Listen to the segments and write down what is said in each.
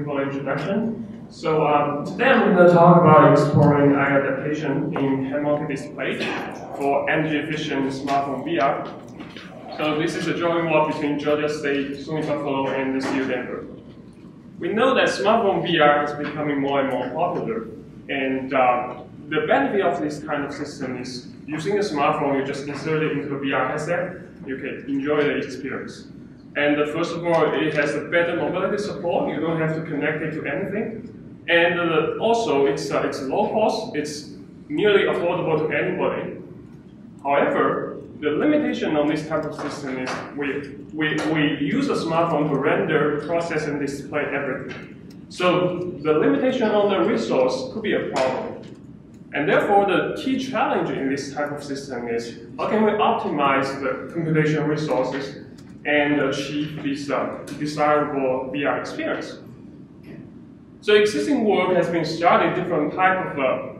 for the introduction. So today I'm going to talk about exploring eye adaptation in head-mounted display for energy-efficient smartphone VR. So this is a joint work between Georgia State, SUNY Buffalo, and the CU Denver. We know that smartphone VR is becoming more and more popular, and the benefit of this kind of system is using a smartphone, you just insert it into a VR headset, you can enjoy the experience. And first of all, it has a better mobility support. You don't have to connect it to anything. And also, it's low cost. It's nearly affordable to anybody. However, the limitation on this type of system is we use a smartphone to render, process, and display everything. So the limitation on the resource could be a problem. And therefore, the key challenge in this type of system is how can we optimize the computational resources and achieve this desirable VR experience. So existing work has been studied different type of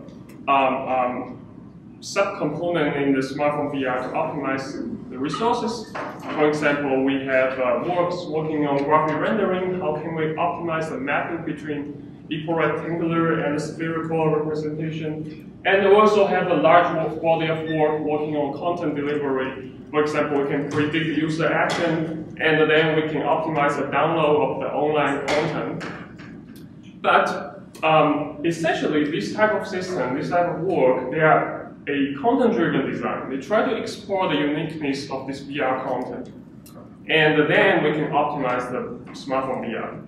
subcomponent in the smartphone VR to optimize the resources. For example, we have works working on graphic rendering. How can we optimize the mapping between equal rectangular and spherical representation? And we also have a large body of work working on content delivery. For example, we can predict user action, and then we can optimize the download of the online content. But essentially, this type of system, this type of work, they are a content-driven design. They try to explore the uniqueness of this VR content. And then we can optimize the smartphone VR.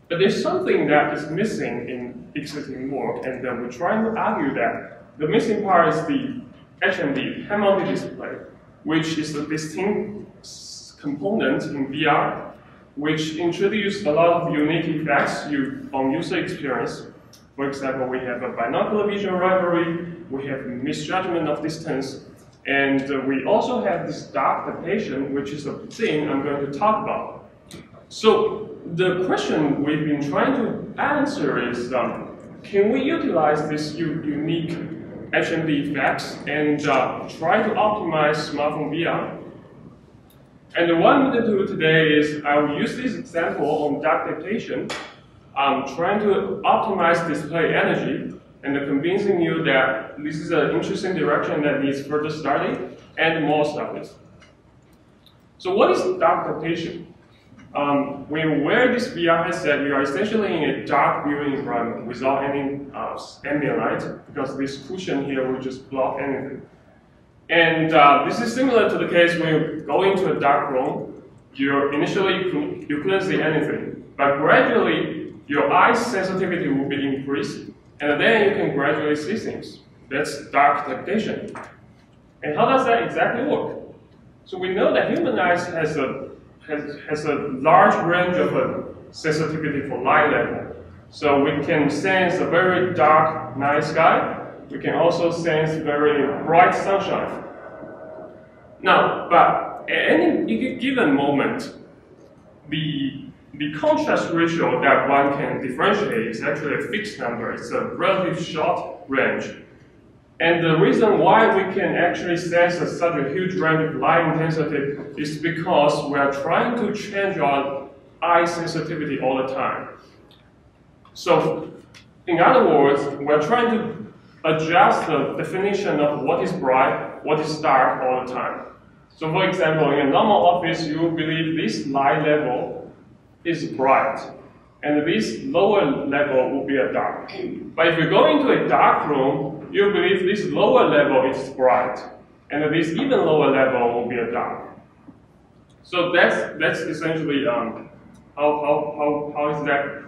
But there's something that is missing in existing work, and we're trying to argue that the missing part is the HMD, head-mounted display, which is a distinct component in VR, which introduces a lot of unique effects on user experience. For example, we have a binocular vision rivalry, we have misjudgment of distance, and we also have this dark adaptation, which is a thing I'm going to talk about. So the question we've been trying to answer is, can we utilize this unique HMD effects and try to optimize smartphone VR? And what I'm going to do today is I will use this example on dark adaptation, trying to optimize display energy and convincing you that this is an interesting direction that needs further study and more studies. So what is dark adaptation? When we wear this VR headset, we are essentially in a dark viewing environment without any ambient light, because this cushion here will just block anything. And this is similar to the case when you go into a dark room. Initially you couldn't see anything, but gradually your eye sensitivity will be increased, and then you can gradually see things. That's dark adaptation. And how does that exactly work? So we know that human eyes has a large range of sensitivity for light level. So we can sense a very dark night sky. We can also sense very bright sunshine. Now, but at any given moment, the contrast ratio that one can differentiate is actually a fixed number. It's a relatively short range. And the reason why we can actually sense such a huge range of light intensity is because we are trying to change our eye sensitivity all the time. So, in other words, we are trying to adjust the definition of what is bright, what is dark all the time. So, for example, in a normal office, you will believe this light level is bright, and this lower level will be a dark. But if you go into a dark room, you believe this lower level is bright, and this even lower level will be a dark. So that's essentially how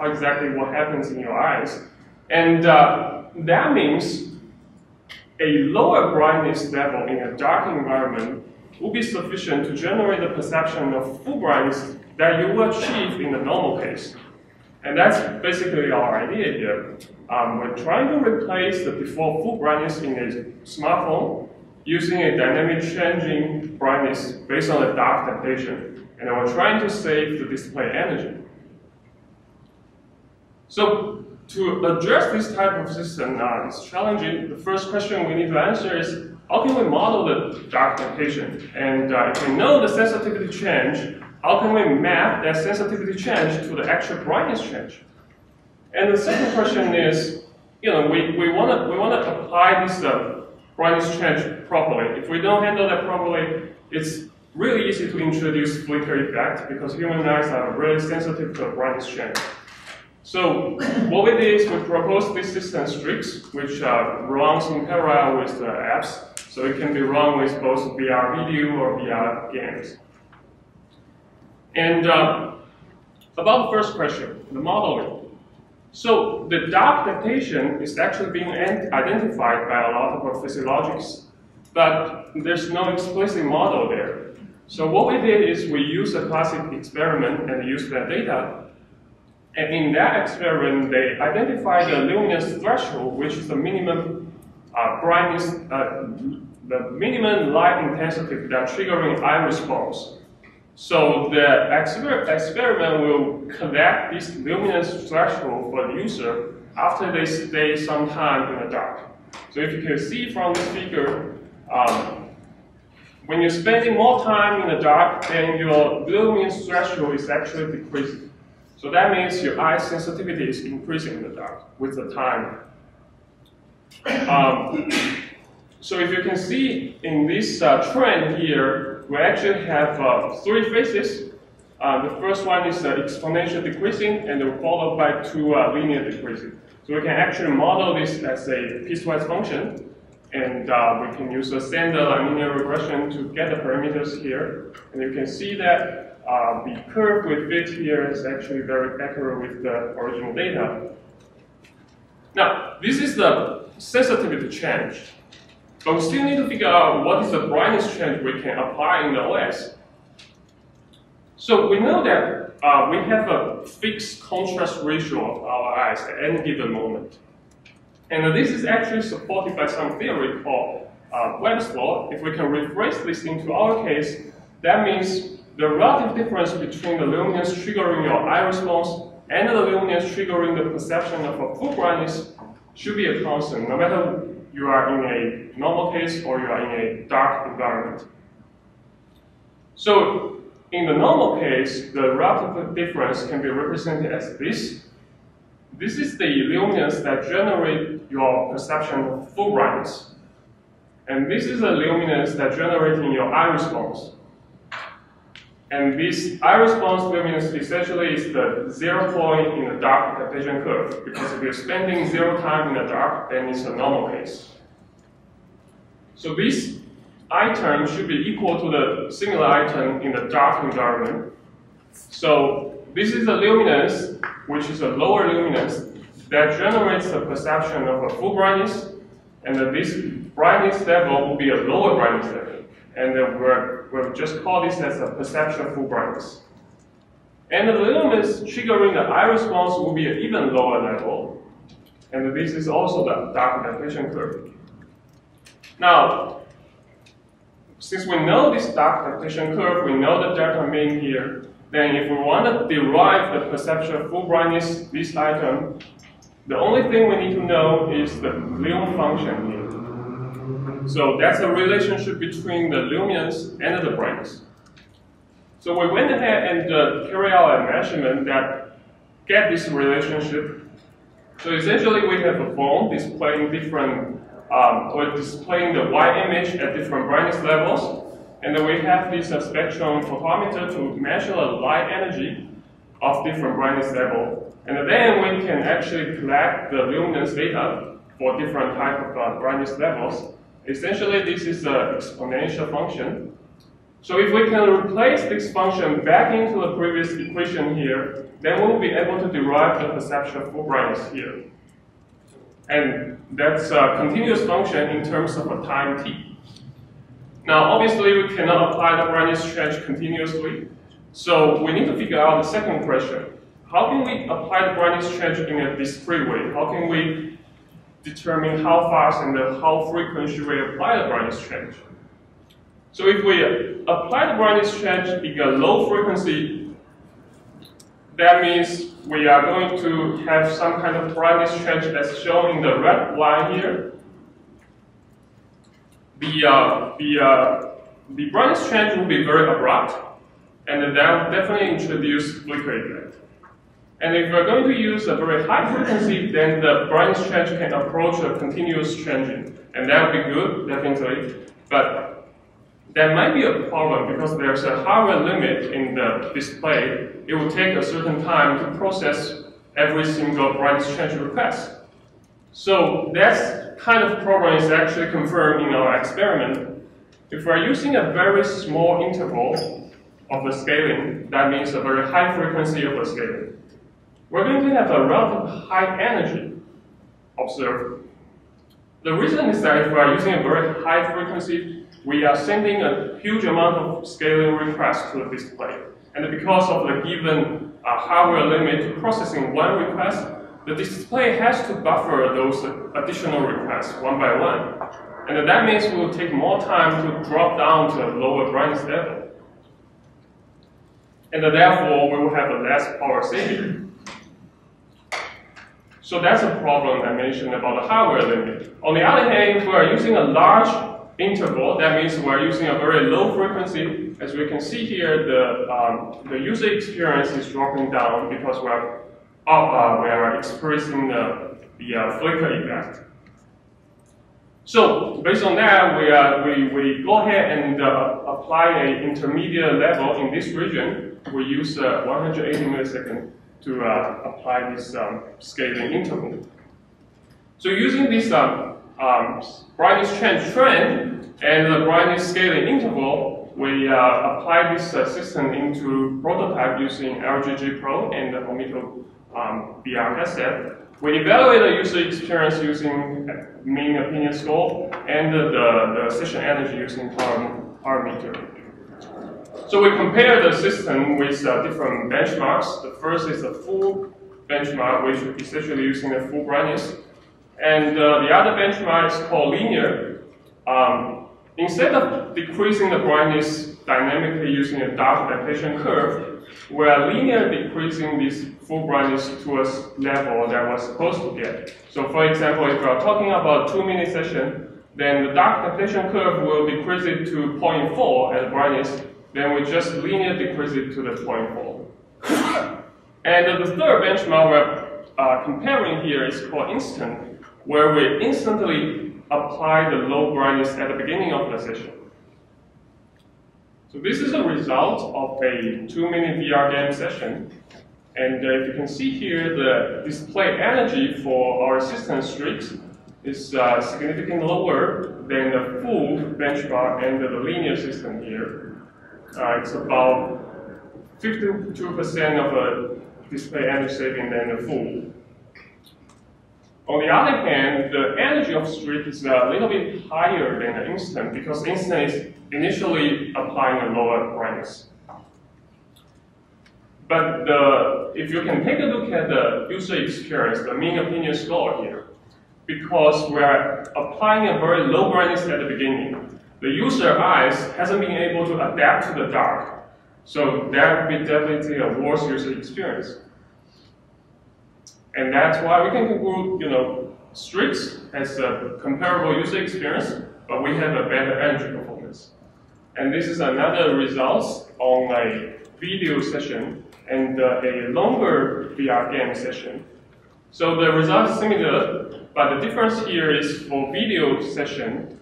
exactly what happens in your eyes, and that means a lower brightness level in a dark environment will be sufficient to generate the perception of full brightness that you will achieve in the normal case. And that's basically our idea here. We're trying to replace the default full brightness in a smartphone using a dynamic changing brightness based on a dark adaptation. And we're trying to save the display energy. So to address this type of system, it's challenging. The first question we need to answer is, how can we model the dark adaptation? And if we know the sensitivity change, how can we map that sensitivity change to the actual brightness change? And the second question is, we want to apply this brightness change properly. If we don't handle that properly, it's really easy to introduce flicker effect because human eyes are really sensitive to brightness change. So what we did is we proposed this system strips, which runs in parallel with the apps, so it can be run with both VR video or VR games. And about the first question, the modeling. So the dark adaptation is actually being identified by a lot of physiologists, but there's no explicit model there. So what we did is we used a classic experiment and used that data. And in that experiment, they identified the luminance threshold, which is the minimum brightness, the minimum light intensity that triggering eye response. So the experiment will collect this luminance threshold for the user after they stay some time in the dark. So if you can see from this figure, when you're spending more time in the dark, then your luminance threshold is actually decreasing. So that means your eye sensitivity is increasing in the dark with the time. So if you can see in this trend here, we actually have 3 phases. The first one is exponential decreasing, and then followed by 2 linear decreasing. So we can actually model this as a piecewise function, and we can use a standard linear regression to get the parameters here. And you can see that the curve we fit here is actually very accurate with the original data. Now, this is the sensitivity change. But we still need to figure out what is the brightness change we can apply in the OS. So we know that we have a fixed contrast ratio of our eyes at any given moment. And this is actually supported by some theory called Webb's law. If we can rephrase this into our case, that means the relative difference between the luminance triggering your eye response and the luminance triggering the perception of a full brightness should be a constant, no matter you are in a normal case or you are in a dark environment. So in the normal case, the relative difference can be represented as this. This is the luminance that generates your perception of full brightness. And this is the luminance that generates your eye response. And this eye response luminance essentially is the 0 point in the dark adaptation curve, because if you're spending 0 time in the dark, then it's a normal case. So this item should be equal to the similar item in the dark environment. So this is the luminance, which is a lower luminance, that generates the perception of a full brightness, and this brightness level will be a lower brightness level. And we'll just call this as a perception full brightness. And the luminance triggering the eye response will be an even lower level. And this is also the dark adaptation curve. Now, since we know this dark adaptation curve, we know the delta mean here, then if we want to derive the perception of full brightness, this item, the only thing we need to know is the lumen function here. So that's the relationship between the luminance and the brightness. So we went ahead and carried out a measurement that get this relationship. So essentially we have a phone displaying different, or displaying the white image at different brightness levels. And then we have this spectrum photometer to measure the light energy of different brightness level. And then we can actually collect the luminance data for different type of brightness levels. Essentially, this is an exponential function. So if we can replace this function back into the previous equation here, then we'll be able to derive the perception of full brightness here. And that's a continuous function in terms of a time t. Now, obviously, we cannot apply the brightness change continuously. So we need to figure out the second question. How can we apply the brightness change in a discrete way? How can we determine how fast and how frequent should we apply the brightness change? So if we apply the brightness change in a low frequency, that means we are going to have some kind of brightness change as shown in the red line here. the brightness change will be very abrupt, and that will definitely introduce flicker effect. And if we're going to use a very high frequency, then the brightness change can approach a continuous changing, and that would be good, definitely. But that might be a problem because there's a hardware limit in the display. It will take a certain time to process every single brightness change request. So that kind of problem is actually confirmed in our experiment. If we're using a very small interval of the scaling, that means a very high frequency of the scaling, we're going to have a relatively high energy observed. The reason is that if we are using a very high frequency, we are sending a huge amount of scaling requests to the display. And because of the given hardware limit to processing one request, the display has to buffer those additional requests one by one. And that means we will take more time to drop down to a lower brightness level. And therefore, we will have a less power saving. So that's a problem I mentioned about the hardware limit. On the other hand, if we are using a large interval, that means we are using a very low frequency. As we can see here, the user experience is dropping down because we are experiencing the flicker effect. So based on that, we go ahead and apply an intermediate level in this region. We use 180 milliseconds to apply this scaling interval. So using this brightness change trend and the brightness scaling interval, we apply this system into prototype using LGG Pro and the HotMobile VR headset. We evaluate the user experience using mean opinion score and the session energy using power meter. So we compare the system with different benchmarks. The first is a full benchmark, which is essentially using a full brightness. And the other benchmark is called linear. Instead of decreasing the brightness dynamically using a dark adaptation curve, we are linear decreasing this full brightness to a level that we're supposed to get. So for example, if we're talking about 2 millisecond, then the dark adaptation curve will decrease it to 0.4 as brightness. Then we just linear decrease it to the 0.4. And the third benchmark we're comparing here is called instant, where we instantly apply the low brightness at the beginning of the session. So this is a result of a 2-minute VR game session. And if you can see here, the display energy for our system streaks is significantly lower than the full benchmark and the linear system here. It's about 52% of a display energy saving than the full. On the other hand, the energy of streak is a little bit higher than the instant because instant is initially applying a lower brightness. But if you can take a look at the user experience, the mean opinion score here, because we're applying a very low brightness at the beginning, the user eyes hasn't been able to adapt to the dark. So that would be definitely a worse user experience. And that's why we can conclude, streaks has a comparable user experience, but we have a better energy performance. And this is another result on a video session and a longer VR game session. So the result is similar, but the difference here is for video session,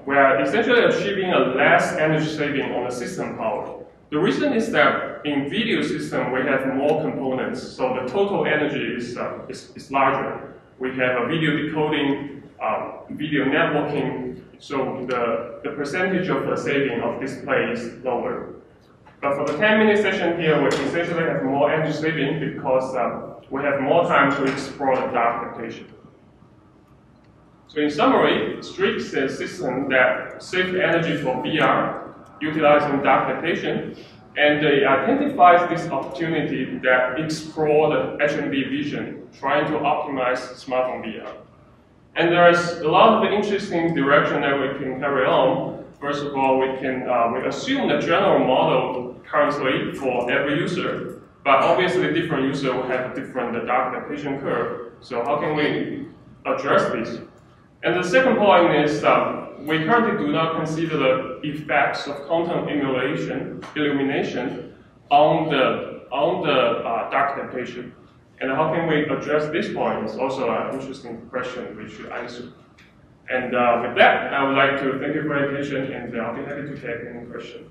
we are essentially achieving a less energy saving on the system power. The reason is that in video system we have more components, so the total energy is larger. We have a video decoding, video networking, so the percentage of the saving of display is lower. But for the 10-minute session here, we essentially have more energy saving because we have more time to explore the dark adaptation. So in summary, Streak is a system that saves energy for VR, utilizing dark adaptation, and it identifies this opportunity that explore the HMD vision, trying to optimize smartphone VR. And there's a lot of interesting direction that we can carry on. First of all, we assume the general model currently for every user, but obviously different users will have different dark adaptation curve. So how can we address this? And the second point is we currently do not consider the effects of content illumination on the dark adaptation. And how can we address this point is also an interesting question we should answer. And with that, I would like to thank you for your attention, and I'll be happy to take any questions.